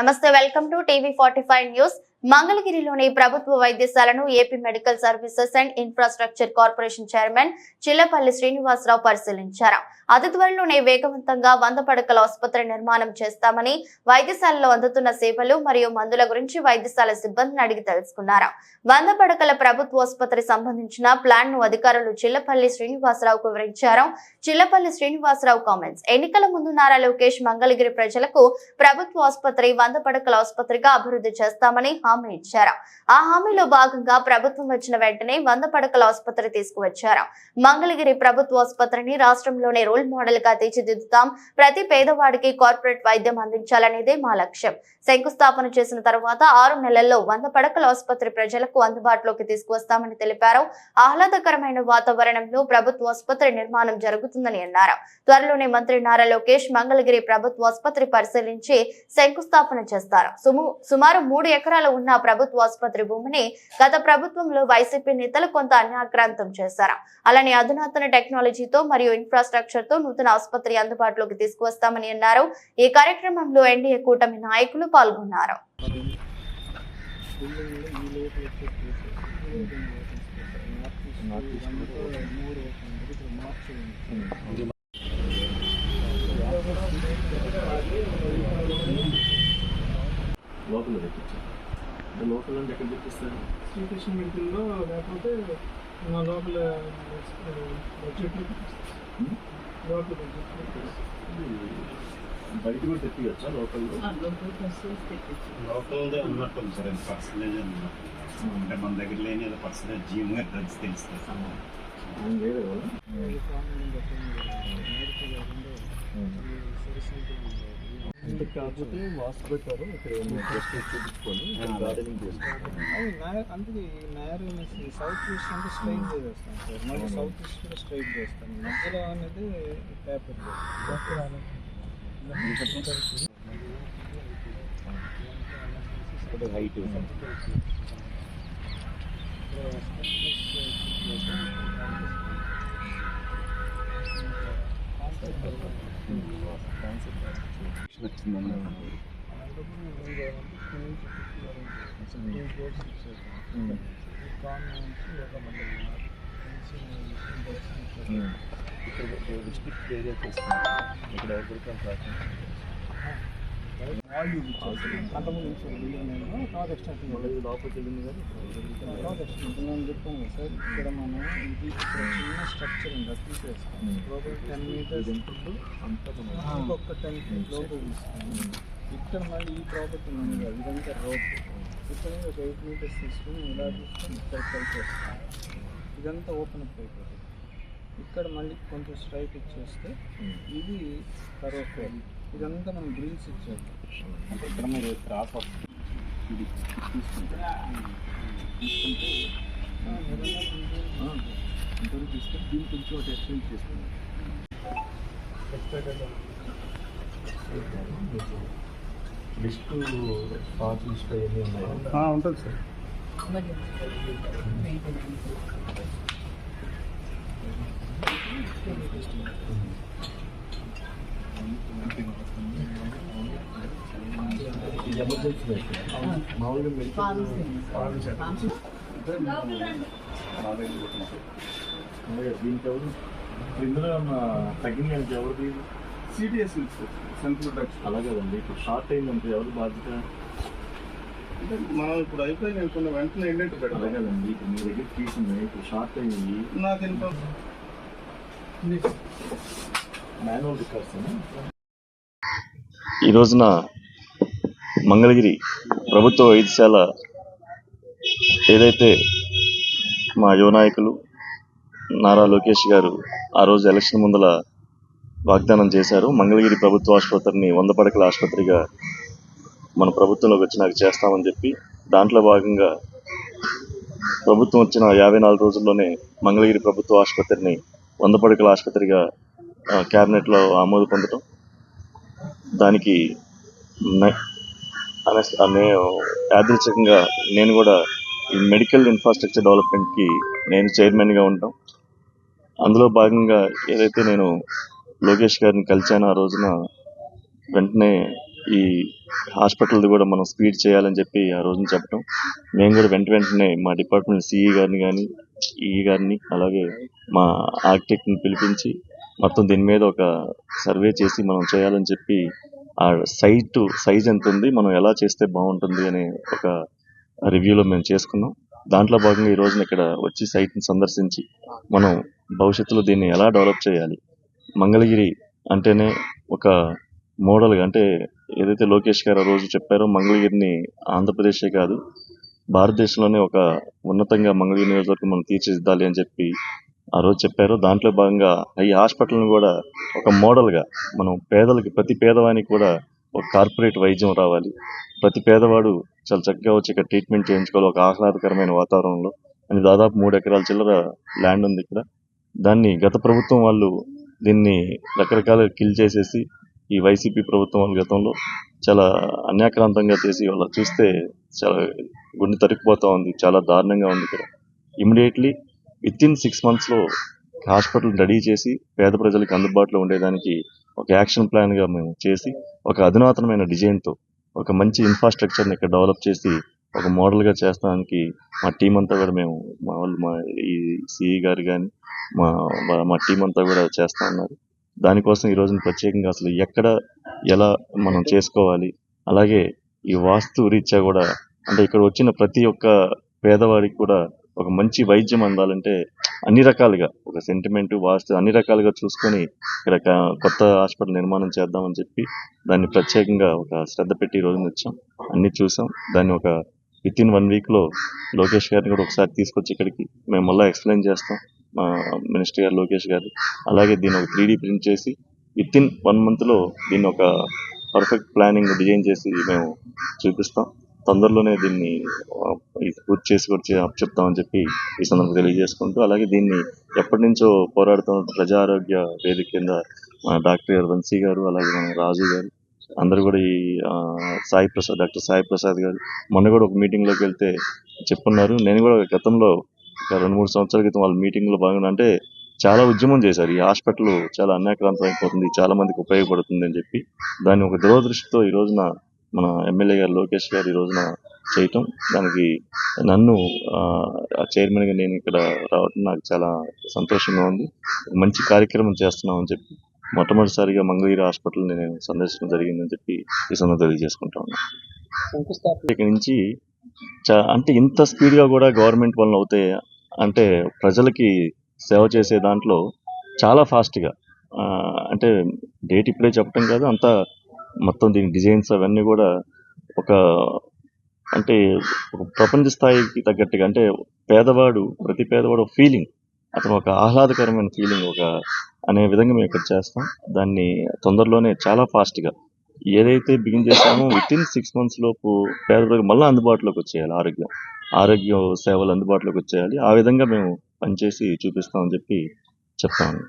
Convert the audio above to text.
నమస్తే, welcome to టీవీ45 news. మంగళగిరిలోని ప్రభుత్వ వైద్యశాలను AP medical services and infrastructure corporation chairman Chillapalli Srinivasarao పరిశీలించారు. అతి త్వరలోనే వేగవంతంగా 100 పడకల ఆసుపత్రి నిర్మాణం చేస్తామని, వైద్యశాలలో అందుతున్న సేవలు మరియు మందుల గురించి వైద్యశాల సిబ్బందిని అడిగి తెలుసుకున్నారు. 100 పడకల ప్రభుత్వ ఆసుపత్రి సంబంధించిన ప్లాన్ ను అధికారులు చిల్లపల్లి శ్రీనివాసరావుకు వివరించారు. చిల్లపల్లి శ్రీనివాసరావు కామెంట్స్: ఎన్నికల ముందు నారా లోకేష్ మంగళగిరి ప్రజలకు ప్రభుత్వ ఆసుపత్రి 100 పడకల ఆసుపత్రిగా అభివృద్ధి చేస్తామని హామీ ఇచ్చారు. ఆ హామీలో భాగంగా ప్రభుత్వం వచ్చిన వెంటనే 100 పడకల ఆసుపత్రి తీసుకువచ్చారు. మంగళగిరి ప్రభుత్వ ఆసుపత్రిని రాష్ట్రంలోనే రోల్ మోడల్ గా తీర్చిదిద్దుతాం. ప్రతి పేదవాడికి కార్పొరేట్ వైద్యం అందించాలనేదే మా లక్ష్యం. శంకుస్థాపన చేసిన తర్వాత 6 నెలల్లో 100 పడకల ఆసుపత్రి ప్రజలకు అందుబాటులోకి తీసుకువస్తామని తెలిపారు. ఆహ్లాదకరమైన వాతావరణంలో ప్రభుత్వ ఆసుపత్రి నిర్మాణం జరుగుతుందని అన్నారు. త్వరలోనే మంత్రి నారా లోకేష్ మంగళగిరి ప్రభుత్వ ఆసుపత్రి పరిశీలించి శంకుస్థాపన చేస్తారు. సుమారు 3 ఎకరాలు ఉన్న ప్రభుత్వ ఆసుపత్రి భూమిని గత ప్రభుత్వంలో వైసీపీ నేతలు కొంత అన్యాక్రాంతం చేశారు. అలానే అధునాతన టెక్నాలజీతో మరియు ఇన్ఫ్రాస్ట్రక్చర్ తో నూతన ఆసుపత్రి అందుబాటులోకి తీసుకువస్తామని అన్నారు. ఈ కార్యక్రమంలో ఎన్డీఏ కూటమి నాయకులు పాల్గొన్నారు. లోకల్ తెప్పించారు. లోకల్ అంటే ఎక్కడ తెప్పిస్తారు? శ్రీకృష్ణ మెడికల్లో, లేకపోతే మా లోకల్ బడ్జెట్లో బయట కూడా తెప్పించచ్చా? లోకల్లో లోకల్దే ఉన్నట్టుంది సార్. అది పర్సంటేజ్ అంటే మన దగ్గర లేని ఏదో పర్సంటేజ్ జీఎం గారు తెలుస్తుంది. వేరే అంటే కాకపోతే వాస్తు పెట్టారు. ఇక్కడ చూపించుకొని గార్డెనింగ్ చేస్తాను. అందుకే సౌత్ ఈస్ట్ అంటే స్ట్రైట్ చేస్తాం సార్. మళ్ళీ సౌత్ ఈస్ట్ కూడా స్ట్రైట్ చేస్తాం. మధ్యలో అనేది పేపర్ హైట్ డిస్ట్రిక్ట్ ఏరియా తీసుకున్నాం. ఇక్కడ ఎవరికైనా లోపలికి వెళ్ళింది కానీ నేను చెప్పాను సార్. ఇక్కడ మనం ఇది చిన్న స్ట్రక్చర్ ఉంది, అది తీసేస్తాం. 10 మీటర్స్ ఇంకొక 10 feet లోపల తీసుకున్నాం. ఇక్కడ మళ్ళీ ఈ ప్రాపర్టీ ఉంది కదా, ఇదంతా రోడ్. ఇక్కడ ఒక 8 మీటర్స్ తీసుకుని ఇలా తీసుకొని ఇక్కడ కలిపేస్తాం. ఇదంతా ఓపెన్ అప్ అయిపోతుంది. ఇక్కడ మళ్ళీ కొంచెం స్ట్రైట్ ఇచ్చేస్తే ఇది కరోఫేర్. ఇదంతా మనం గ్రిల్స్ ఇచ్చాము. ఇక్కడ మీరు క్రాస్ ఆఫ్ ఇది తీసుకుంటే ఇంతవరకు తీసుకొని దీన్ని కొంచెం ఒక ఎక్స్టెండ్ చేసుకున్నాం. లిస్టు పార్ట్ లిస్ట్ అవన్నీ ఉన్నాయి. ఉంటుంది సార్. ఎమర్జెన్సీ మామూలుగా మెడికల్ దీనికి ఎవరు ఇందులో తగ్గిన ఎవరిది? CTS central drugs. అలా కదండి, ఇప్పుడు షార్ట్ అయిందంటే ఎవరు బాధ్యత? మనం ఇప్పుడు అయిపోయి నేను వెంటనే ఏంటంటే అలా కదండి, ఇప్పుడు మీ దగ్గర తీసుంది, ఇప్పుడు షార్ట్ అయింది. నాకు మాన్యువల్ రికార్డ్స్. ఈ రోజున మంగళగిరి ప్రభుత్వ వైద్యశాల ఏదైతే మా యువ నాయకులు నారా లోకేష్ గారు ఆ రోజు ఎలక్షన్ ముందల వాగ్దానం చేశారు, మంగళగిరి ప్రభుత్వ ఆసుపత్రిని 100 పడకల ఆసుపత్రిగా మన ప్రభుత్వంలోకి వచ్చినాక చేస్తామని చెప్పి, దాంట్లో భాగంగా ప్రభుత్వం వచ్చిన 54 రోజుల్లోనే మంగళగిరి ప్రభుత్వ ఆసుపత్రిని 100 పడకల ఆసుపత్రిగా క్యాబినెట్లో ఆమోద పొందడం, దానికి యాదృచ్ఛికంగా నేను కూడా ఈ మెడికల్ ఇన్ఫ్రాస్ట్రక్చర్ డెవలప్మెంట్కి నేను చైర్మన్గా ఉంటాం. అందులో భాగంగా ఏదైతే నేను లోకేష్ గారిని కలిశానో ఆ రోజున వెంటనే ఈ హాస్పిటల్ది కూడా మనం స్పీడ్ చేయాలని చెప్పి ఆ రోజున చెప్పడం, మేము కూడా వెంటనే మా డిపార్ట్మెంట్ సిఈ గారిని కానీ ఈ గారిని అలాగే మా ఆర్కిటెక్ట్ని పిలిపించి మొత్తం దీని మీద ఒక సర్వే చేసి మనం చేయాలని చెప్పి ఆ సైజ్ ఎంత ఉంది, మనం ఎలా చేస్తే బాగుంటుంది అనే ఒక రివ్యూలో మేము చేసుకున్నాం. దాంట్లో భాగంగా ఈ రోజున ఇక్కడ వచ్చి సైట్ని సందర్శించి మనం భవిష్యత్తులో దీన్ని ఎలా డెవలప్ చేయాలి, మంగళగిరి అంటేనే ఒక మోడల్గా, అంటే ఏదైతే లోకేష్ గారు ఆ రోజు చెప్పారో మంగళగిరిని ఆంధ్రప్రదేశే కాదు భారతదేశంలోనే ఒక ఉన్నతంగా మంగళగిరి నియోజకవర్గం మనం తీర్చిదిద్దాలి అని చెప్పి ఆ రోజు చెప్పారు. దాంట్లో భాగంగా ఈ హాస్పిటల్ని కూడా ఒక మోడల్గా మనం పేదలకి, ప్రతి పేదవానికి కూడా ఒక కార్పొరేట్ వైద్యం రావాలి, ప్రతి పేదవాడు చాలా చక్కగా వచ్చి ఇక్కడ ట్రీట్మెంట్ చేయించుకోవాలి ఒక ఆహ్లాదకరమైన వాతావరణంలో అని దాదాపు 3 ఎకరాల చిల్లర ల్యాండ్ ఉంది ఇక్కడ. దాన్ని గత ప్రభుత్వం వాళ్ళు దీన్ని రకరకాలుగా కిల్ చేసేసి, ఈ వైసీపీ ప్రభుత్వం వాళ్ళ గతంలో చాలా అన్యాక్రాంతంగా చేసి వాళ్ళ చూస్తే చాలా గుండె తరుక్కుపోతా ఉంది, చాలా దారుణంగా ఉంది ఇక్కడ. Immediately with-in 6 months hospital ready చేసి పేద ప్రజలకు అందుబాటులో ఉండేదానికి ఒక యాక్షన్ ప్లాన్గా మేము చేసి, ఒక అధునాతనమైన డిజైన్తో ఒక మంచి ఇన్ఫ్రాస్ట్రక్చర్ని ఇక్కడ డెవలప్ చేసి ఒక మోడల్గా చేస్తానికి మా టీం అంతా కూడా మేము మా ఈ సిఈ గారు కానీ మా టీం అంతా కూడా చేస్తూ ఉన్నారు. దానికోసం ఈ రోజున ప్రత్యేకంగా అసలు ఎక్కడ ఎలా మనం చేసుకోవాలి, అలాగే ఈ వాస్తు రీత్యా కూడా, అంటే ఇక్కడ వచ్చిన ప్రతి ఒక్క పేదవాడికి కూడా ఒక మంచి వైద్యం అందాలంటే అన్ని రకాలుగా ఒక సెంటిమెంట్, వాస్తు అన్ని రకాలుగా చూసుకొని ఇక్కడ కొత్త హాస్పిటల్ నిర్మాణం చేద్దామని చెప్పి దాన్ని ప్రత్యేకంగా ఒక శ్రద్ధ పెట్టి ఈ రోజున వచ్చాం, అన్ని చూసాం. దాన్ని ఒక విత్-ఇన్ 1 week లోకేష్ గారిని కూడా ఒకసారి తీసుకొచ్చి ఇక్కడికి మేము మళ్ళీ ఎక్స్ప్లెయిన్ చేస్తాం, మా మినిస్టర్ గారు లోకేష్ గారు. అలాగే దీన్ని ఒక 3D ప్రింట్ చేసి విత్-ఇన్ 1 month దీన్ని ఒక పర్ఫెక్ట్ ప్లానింగ్ డిజైన్ చేసి మేము చూపిస్తాం. తొందరలోనే దీన్ని పూర్తి చేసి వచ్చి చెప్తామని చెప్పి ఈ సందర్భంగా తెలియజేసుకుంటూ, అలాగే దీన్ని ఎప్పటి నుంచో పోరాడుతున్న ప్రజా ఆరోగ్య వేదిక కింద మన డాక్టర్ వంశీ గారు, అలాగే మన రాజు గారు అందరూ కూడా ఈ డాక్టర్ సాయి ప్రసాద్ గారు మొన్న కూడా ఒక మీటింగ్లోకి వెళ్తే చెప్పున్నారు. నేను కూడా గతంలో ఒక 2-3 సంవత్సరాల క్రితం వాళ్ళ మీటింగ్లో భాగంగా, అంటే చాలా ఉద్యమం చేశారు, ఈ హాస్పిటల్ చాలా అన్యాక్రాంతం అయిపోతుంది, చాలా మందికి ఉపయోగపడుతుంది అని చెప్పి. దాన్ని ఒక దూరదృష్టితో ఈ రోజున మన ఎమ్మెల్యే గారు లోకేష్ గారు ఈ రోజున చేయటం, దానికి నన్ను చైర్మన్గా నేను ఇక్కడ రావటం నాకు చాలా సంతోషంగా ఉంది. మంచి కార్యక్రమం చేస్తున్నామని చెప్పి మొట్టమొదటిసారిగా మంగళగిరి హాస్పిటల్ని నేను సందర్శించడం జరిగిందని చెప్పి ఈ సందర్భంగా తెలియజేసుకుంటా ఉన్నాను. ఇక్కడి నుంచి అంటే ఇంత స్పీడ్గా కూడా గవర్నమెంట్ వలన అవుతాయి అంటే, ప్రజలకి సేవ చేసే దాంట్లో చాలా ఫాస్ట్గా, అంటే డేట్ ఇప్పుడే చెప్పడం కాదు, అంతా మొత్తం దీని డిజైన్స్ అవన్నీ కూడా ఒక అంటే ఒక ప్రపంచ స్థాయికి తగ్గట్టుగా, అంటే ప్రతి పేదవాడు ఫీలింగ్, అతను ఒక ఆహ్లాదకరమైన ఫీలింగ్ ఒక అనే విధంగా మేము ఇక్కడ చేస్తాం. దాన్ని తొందరలోనే చాలా ఫాస్ట్గా ఏదైతే బిగిన్ చేస్తామో విత్-ఇన్ 6 months పేదలకు మళ్ళీ అందుబాటులోకి వచ్చేయాలి, ఆరోగ్య సేవలు అందుబాటులోకి వచ్చేయాలి. ఆ విధంగా మేము పనిచేసి చూపిస్తామని చెప్పి చెప్తాము.